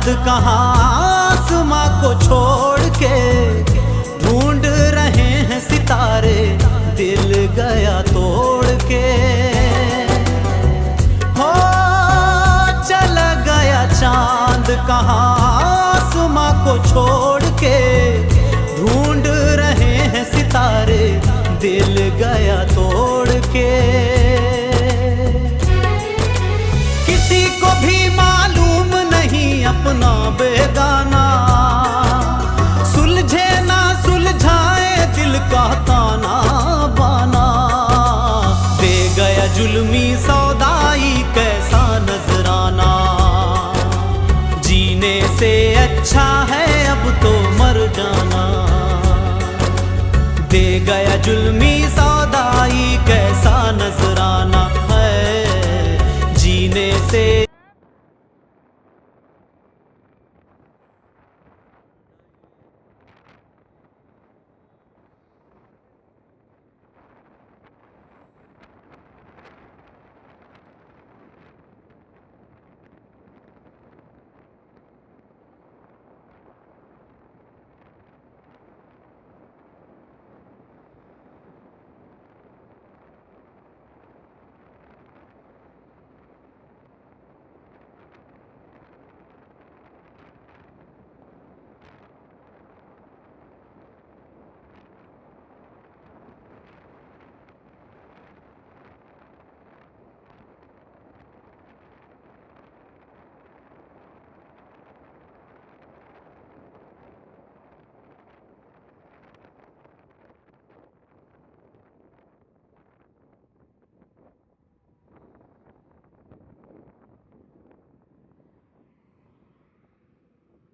कहाँ आसमां को छोड़ के, ढूंढ रहे हैं सितारे दिल गया तोड़ के। हो चला गया चांद कहाँ आसमां को छोड़ के, ढूंढ रहे हैं सितारे दिल गया तोड़ के। किसी को भी मालूम नहीं अपना बेगाना, सुलझे ना सुलझाए दिल का ताना बाना। दे गया जुल्मी सौदाई कैसा नजराना, जीने से अच्छा है अब तो मर जाना। दे गया जुल्मी सौदाई कैसा नजराना है, जीने से।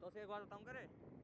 तो एक बात बताऊं करे,